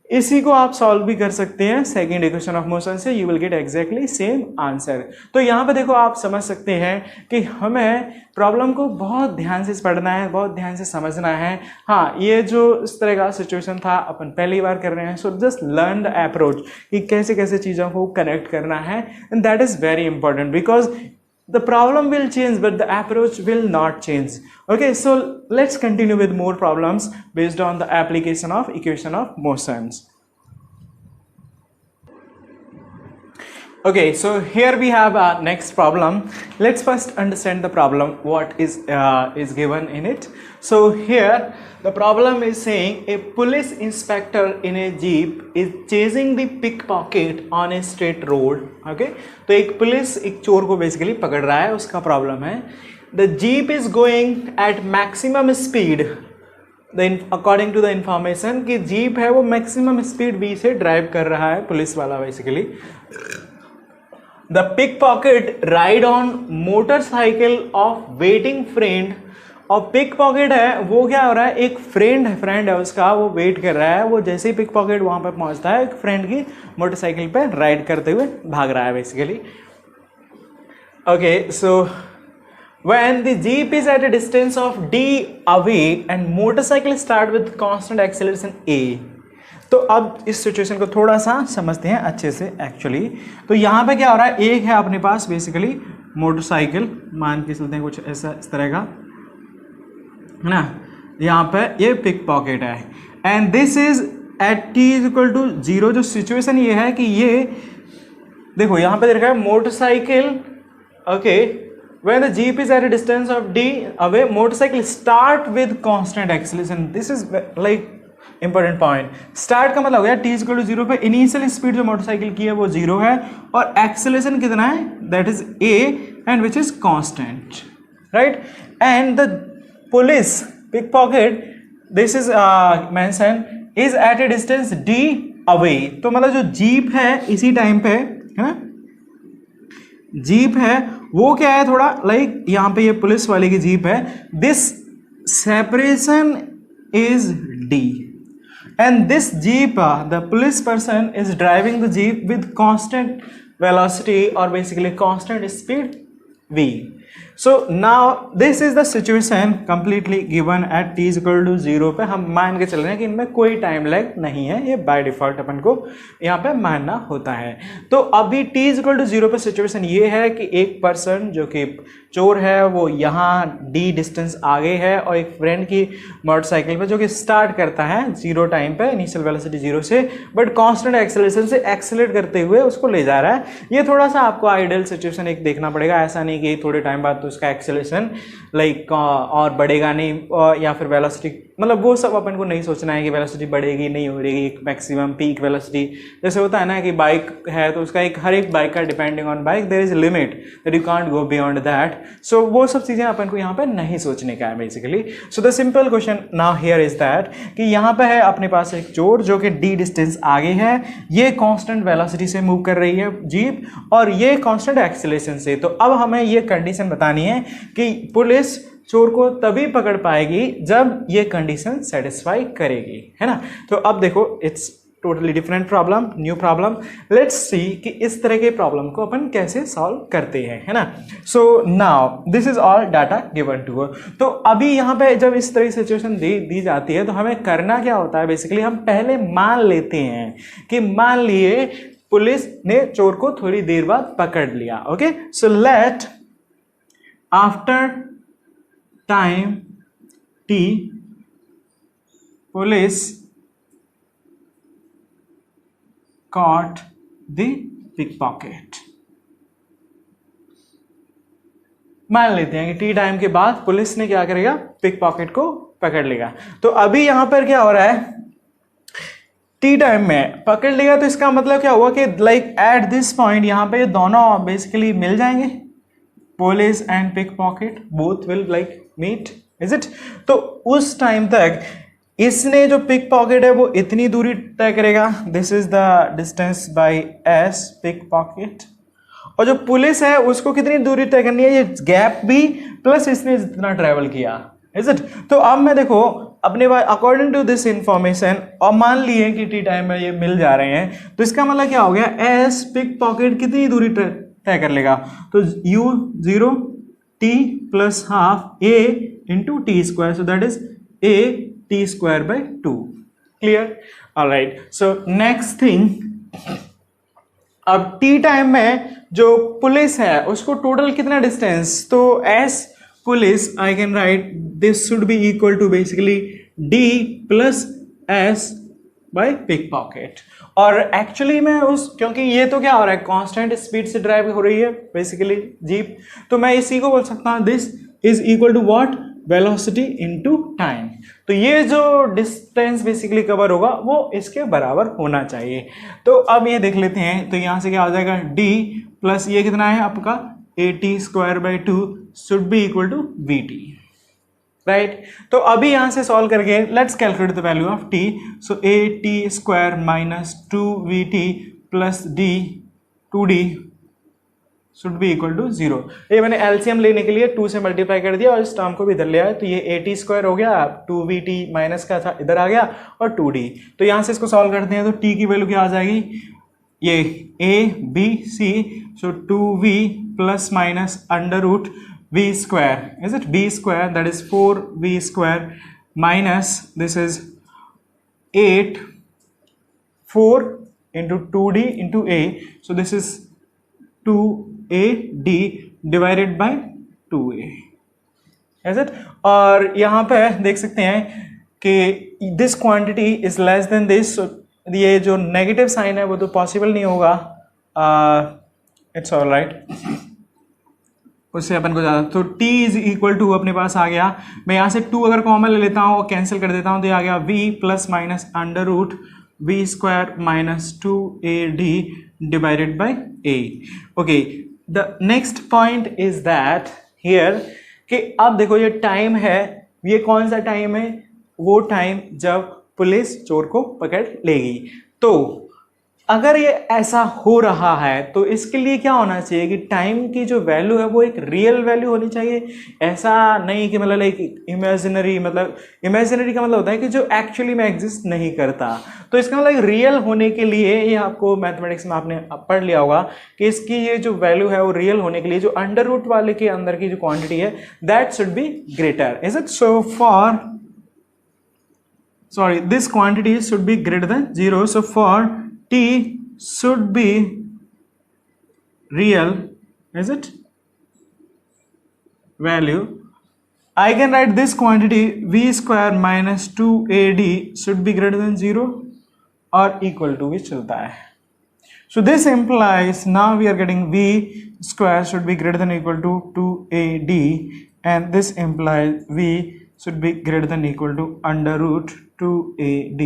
इसी को आप सॉल्व भी कर सकते हैं सेकेंड इक्वेशन ऑफ मोशन से, you will gate exactly same answer. तो यहाँ पे देखो आप समझ सकते हैं कि हमें प्रॉब्लम को बहुत ध्यान से पढ़ना है, बहुत ध्यान से समझना है। हाँ, ये जो इस तरह का सिचुएशन था अपन पहली बार कर रहे हैं, so just learn the approach कि कैसे कैसे चीज़ों को कनेक्ट करना है, and that is very important because the problem will change but the approach will not change. Okay, so let's continue with more problems based on the application of equation of motions. Okay, so here we have our next problem. Let's first understand the problem, what is given in it. So here the problem is saying a police inspector in a jeep is chasing the pickpocket on a straight road. Okay, तो एक police एक चोर को basically पकड़ रहा है, उसका problem है the jeep is going at maximum speed. According to the information कि जीप है वो मैक्सिमम स्पीड 20 से ड्राइव कर रहा है पुलिस वाला basically. The pickpocket ride on motorcycle of waiting friend, और पिक पॉकेट है वो क्या हो रहा है, एक फ्रेंड है उसका, वो वेट कर रहा है। वो जैसे ही पिक पॉकेट वहां पर पहुंचता है, एक फ्रेंड की मोटरसाइकिल पे राइड करते हुए भाग रहा है basically. Okay, so when the jeep is at a distance of d away and motorcycle start with constant acceleration a। तो अब इस सिचुएशन को थोड़ा सा समझते हैं अच्छे से एक्चुअली। तो यहाँ पे क्या हो रहा है, एक है अपने पास बेसिकली मोटरसाइकिल, मान के चलते हैं कुछ ऐसा इस तरह का है ना, यहाँ पे ये पिक पॉकेट है and this is at t is equal to 0। जो सिचुएशन ये है कि ये देखो यहाँ पे देखा है motorcycle, okay, when the jeep is at a distance of d away motorcycle start with constant acceleration। this is like important point। start का मतलब हो गया t is equal to 0 पे इनिशियल स्पीड जो मोटरसाइकिल की है वो 0 है और एक्सेलरेशन कितना है, that is a and which is constant, right? and the police pickpocket, this is mentioned is at a distance d away। तो मतलब जो जीप है इसी टाइम पे है ना, जीप है वो क्या है थोड़ा लाइक यहाँ पे ये पुलिस वाले की जीप है, this separation is D and this jeep the police person is driving the jeep with constant velocity और basically constant speed v। so now this is the situation completely given at t is equal to 0 पे हम मान के चल रहे हैं कि इनमें कोई टाइम लैग नहीं है, ये बाय डिफॉल्ट अपन को यहाँ पे मानना होता है। तो अभी t is equal to 0 पे सिचुएशन ये है कि एक पर्सन जो कि चोर है वो यहाँ d डिस्टेंस आगे है और एक फ्रेंड की मोटरसाइकिल पे जो कि स्टार्ट करता है 0 टाइम पे इनिशियल वेलोसिटी 0 से बट कांस्टेंट एक्सेलरेशन से एक्सेलरेट करते हुए उसको ले जा रहा है। ये थोड़ा सा आपको आइडियल सिचुएशन एक देखना पड़ेगा, ऐसा नहीं कि थोड़े टाइम बाद तो उसका एक्सेलरेशन लाइक और बढ़ेगा नहीं या फिर वेलोसिटी, मतलब वो सब अपन को नहीं सोचना है कि वेलोसिटी बढ़ेगी नहीं हो रही, एक मैक्सिमम पीक वेलोसिटी जैसे होता है ना कि बाइक है तो उसका एक हर एक बाइक का depending on bike there is limit that you can't go beyond that. So वो सब चीज़ें अपन को यहाँ पे नहीं सोचने का है basically. So the simple question now here is that कि यहाँ पे है अपने पास एक चोर जो कि डी डिस्टेंस आगे है, ये कांस्टेंट वेलोसिटी से मूव कर रही है जीप और ये कांस्टेंट एक्सेलरेशन से। तो अब हमें ये कंडीशन बतानी है कि पुलिस चोर को तभी पकड़ पाएगी जब ये कंडीशन सेटिस्फाई करेगी, है ना। तो अब देखो it's totally different problem, new problem, let's see कि इस तरह के प्रॉब्लम को अपन कैसे सॉल्व करते हैं, है ना। So now this is all data given to. तो अभी यहाँ पे जब इस तरह की सिचुएशन दी जाती है तो हमें करना क्या होता है, बेसिकली हम पहले मान लेते हैं कि मान लिए पुलिस ने चोर को थोड़ी देर बाद पकड़ लिया, okay. So let after time t police caught the pickpocket। मान लेते हैं कि t टाइम के बाद पुलिस ने क्या करेगा, पिक पॉकेट को पकड़ लेगा। तो अभी यहां पर क्या हो रहा है, t टाइम में पकड़ लेगा तो इसका मतलब क्या हुआ कि लाइक एट दिस पॉइंट यहां पे दोनों बेसिकली मिल जाएंगे, police and pickpocket both will like meet, is it. तो उस टाइम तक इसने जो पिक पॉकेट है वो इतनी दूरी तय करेगा, this is the distance by S pickpocket, और जो पुलिस है उसको कितनी दूरी तय करनी है, ये गैप भी प्लस इसने जितना ट्रेवल किया, इज इट। तो अब मैं देखो अपने पास अकॉर्डिंग टू दिस इंफॉर्मेशन और मान लिए कि टी टाइम में ये मिल जा रहे हैं तो इसका मतलब क्या हो गया, एस पिक पॉकेट कितनी दूरी तय कर लेगा, तो u 0 t plus half a into t square, so that is a t square by 2। Clear, alright. So next thing, अब t टाइम में जो पुलिस है उसको टोटल कितना डिस्टेंस, तो S police I can write this should be equal to basically d plus s by pickpocket. और actually में उस क्योंकि ये तो क्या हो रहा है, कांस्टेंट स्पीड से ड्राइव हो रही है बेसिकली जीप, तो मैं इसी को बोल सकता हूँ this is equal to what, velocity into time. तो ये जो डिस्टेंस बेसिकली कवर होगा वो इसके बराबर होना चाहिए। तो अब ये देख लेते हैं, तो यहाँ से क्या हो जाएगा, d प्लस ये कितना है आपका a t square by 2 should be equal to v t, right. तो अभी यहां से सॉल्व करके let's calculate the value of t। So a t square minus 2vt plus d 2d should be equal to 0। ये मैंने LCM लेने के लिए 2 से मल्टीप्लाई कर दिया और इस टर्म को भी इधर ले आया, तो ये a t स्क्वायर हो गया, 2vt माइनस का था इधर आ गया और 2d। तो यहां से इसको सॉल्व करते हैं तो t की वैल्यू क्या आ जाएगी, ये a b c, so 2v plus minus under root v square, is it v square, that is 4v square minus this is 8 4 into 2d into a, so this is 2ad divided by 2a, is it? और यहाँ पे देख सकते हैं कि this quantity is less than this, ये जो negative sign है वो तो पॉसिबल नहीं होगा, इट्स ऑल राइट, उससे अपन को ज़्यादा, तो t इज इक्वल टू अपने पास आ गया, मैं यहाँ से 2 अगर कॉमन ले लेता हूँ और कैंसिल कर देता हूँ तो ये आ गया v plus minus under root v square minus 2ad divided by a. Okay, the next point is that here कि अब देखो ये टाइम है, ये कौन सा टाइम है, वो टाइम जब पुलिस चोर को पकड़ लेगी। तो अगर ये ऐसा हो रहा है तो इसके लिए क्या होना चाहिए कि टाइम की जो वैल्यू है वो एक रियल वैल्यू होनी चाहिए, ऐसा नहीं कि मतलब लाइक इमेजिनरी, मतलब इमेजिनरी का मतलब होता है कि जो एक्चुअली में एग्जिस्ट नहीं करता। तो इसका मतलब रियल होने के लिए, ये आपको मैथमेटिक्स में आपने पढ़ लिया होगा कि इसकी ये जो वैल्यू है वो रियल होने के लिए जो अंडर रूट वाले के अंदर की जो क्वांटिटी है that should be greater, is it? So for sorry, this quantity should be greater than 0. So for t should be real, is it, value, I can write this quantity v square minus 2ad should be greater than 0 or equal to, which चलता है. So this implies now we are getting v square should be greater than or equal to 2ad, and this implies v should be greater than or equal to under root 2ad.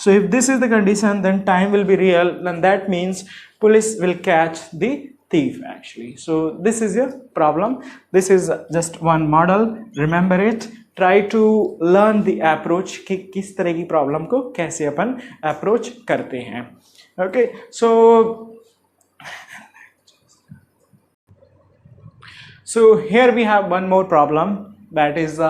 So if this is the condition, then time will be real, and that means police will catch the thief actually. So this is your problem. This is just one model, remember it. Try to learn the approach कि किस तरह की problem को कैसे अपन approach करते हैं. Okay, so here we have one more problem, that is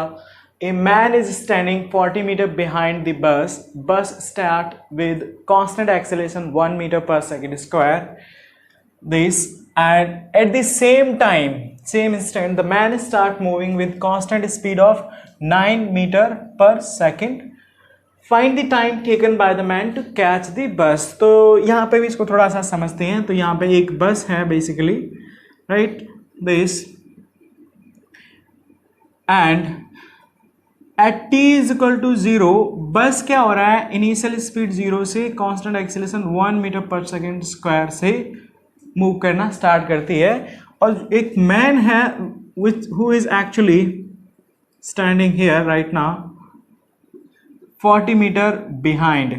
a man is standing 40 meters behind the bus. Bus start with constant acceleration 1 meter per second square. This, and at the same time, same instant, the man start moving with constant speed of 9 meter per second. Find the time taken by the man to catch the bus. तो यहाँ पे भी इसको थोड़ा सा समझते हैं. तो यहाँ पे एक बस है basically, right? This, and at t is equal to 0, बस क्या हो रहा है, इनिशियल स्पीड 0 से कांस्टेंट एक्सीलरेशन 1 मीटर पर सेकेंड स्क्वायर से मूव करना स्टार्ट करती है, और एक मैन है which who is actually standing here right now 40 metre behind,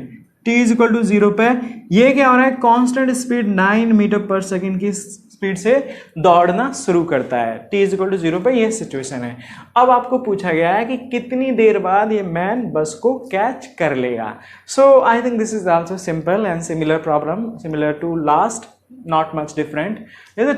t is equal to 0 पे ये क्या हो रहा है, कांस्टेंट स्पीड 9 मीटर पर सेकेंड की स्पीड से दौड़ना शुरू करता है. t इज इक्वल टू 0 पे ये सिचुएशन है. अब आपको पूछा गया है कि कितनी देर बाद ये मैन बस को कैच कर लेगा. So I think this is also simple and similar problem, similar to last, not much different.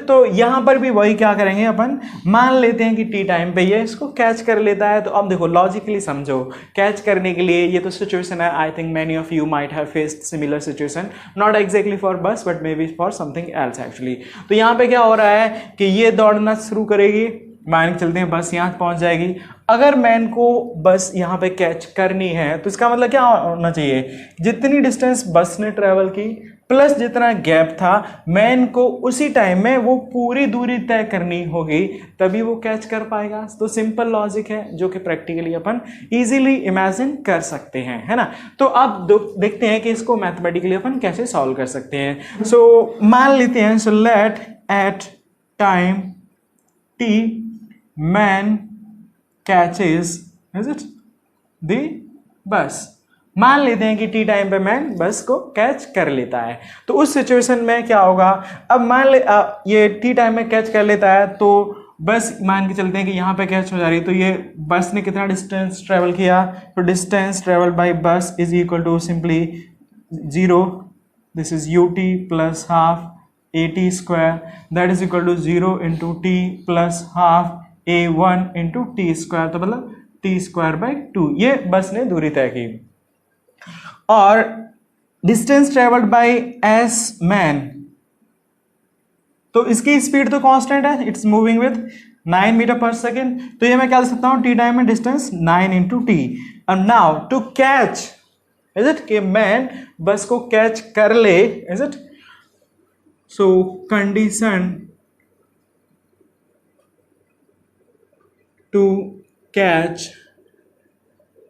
तो यहाँ पर भी वही क्या करेंगे अपन, मान लेते हैं कि टी टाइम पे ये इसको कैच कर लेता है. तो अब देखो लॉजिकली समझो, कैच करने के लिए ये तो सिचुएशन है, I think many of you might have faced similar situation, not exactly for bus but maybe for something else actually. तो यहाँ पे क्या हो रहा है कि ये दौड़ना शुरू करेगी, मान के चलते हैं बस यहाँ पहुँच जाएगी. अगर मैन को बस यहाँ पे कैच करनी है तो इसका मतलब क्या होना चाहिए, जितनी डिस्टेंस बस ने ट्रेवल की प्लस जितना गैप था, मैन को उसी टाइम में वो पूरी दूरी तय करनी होगी, तभी वो कैच कर पाएगा. तो सिंपल लॉजिक है जो कि प्रैक्टिकली अपन इजीली इमेजिन कर सकते हैं, है ना. तो अब देखते हैं कि इसको मैथमेटिकली अपन कैसे सॉल्व कर सकते हैं. सो मान लेते हैं, so let at time t man catches, is it, the bus. मान लेते हैं कि टी टाइम पे मैन बस को कैच कर लेता है. तो उस सिचुएशन में क्या होगा, अब मान ले ये टी टाइम में कैच कर लेता है, तो बस मान के चलते हैं कि यहाँ पे कैच हो जा रही है. तो ये बस ने कितना डिस्टेंस ट्रेवल किया, तो distance travel by bus is equal to simply 0, this is ut plus half at square, that is equal to 0 into t plus half a1 into t square, तो मतलब टी स्क्वायर बाई 2. ये बस ने दूरी तय की. और distance travelled by S man, तो इसकी स्पीड तो कांस्टेंट है, इट्स मूविंग विद 9 मीटर पर सेकेंड, तो ये मैं क्या लिख सकता हूँ, टी टाइम में distance 9 into t. And now to catch, is it, कि मैन बस को कैच कर ले, is it, so condition to catch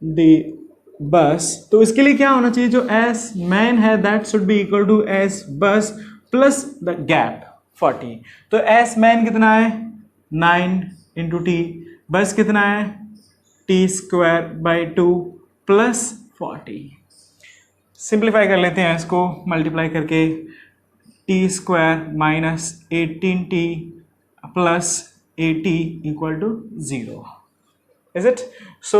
the bus, तो इसके लिए क्या होना चाहिए, जो एस मैन है that should be equal to S bus plus the gap 40। तो एस मैन कितना है 9 इंटू टी, बस कितना है t square by 2 plus 40। Simplify कर लेते हैं इसको मल्टीप्लाई करके, t square minus 18t plus 80 equal to 0, is it? So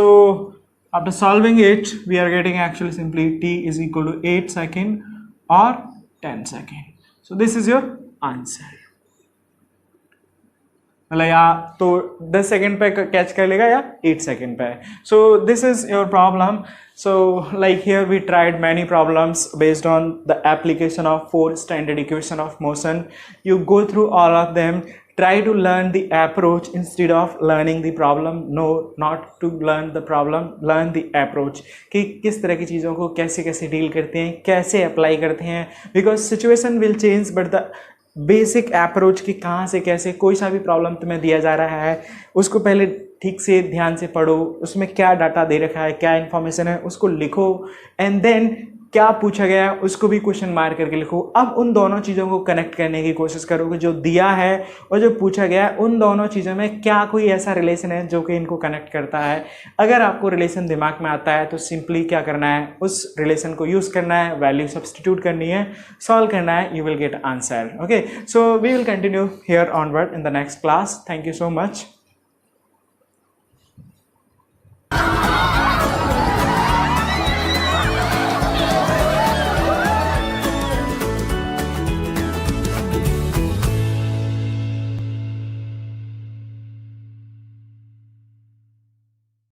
after solving it we are getting actually simply t is equal to 8 second or 10 second. So this is your answer. मतलब या तो 10 second पे catch कर लेगा या 8 second पे. So this is your problem. So like here we tried many problems based on the application of 4 standard equation of motion. You go through all of them. Try to learn the approach instead of learning the problem. No, not to learn the problem, learn the approach. कि किस तरह की चीज़ों को कैसे कैसे deal करते हैं, कैसे अप्लाई करते हैं. Because situation will change, but the basic approach कि कहाँ से कैसे कोई सा भी प्रॉब्लम तुम्हें दिया जा रहा है उसको पहले ठीक से ध्यान से पढ़ो, उसमें क्या डाटा दे रखा है, क्या इन्फॉर्मेशन है उसको लिखो, एंड देन क्या पूछा गया है उसको भी क्वेश्चन मार करके लिखो. अब उन दोनों चीज़ों को कनेक्ट करने की कोशिश करो कि जो दिया है और जो पूछा गया है उन दोनों चीज़ों में क्या कोई ऐसा रिलेशन है जो कि इनको कनेक्ट करता है. अगर आपको रिलेशन दिमाग में आता है तो सिंपली क्या करना है, उस रिलेशन को यूज़ करना है, वैल्यू सब्सटीट्यूट करनी है, सॉल्व करना है, you will get answer. Okay, so we will continue here onward in the next class. Thank you so much.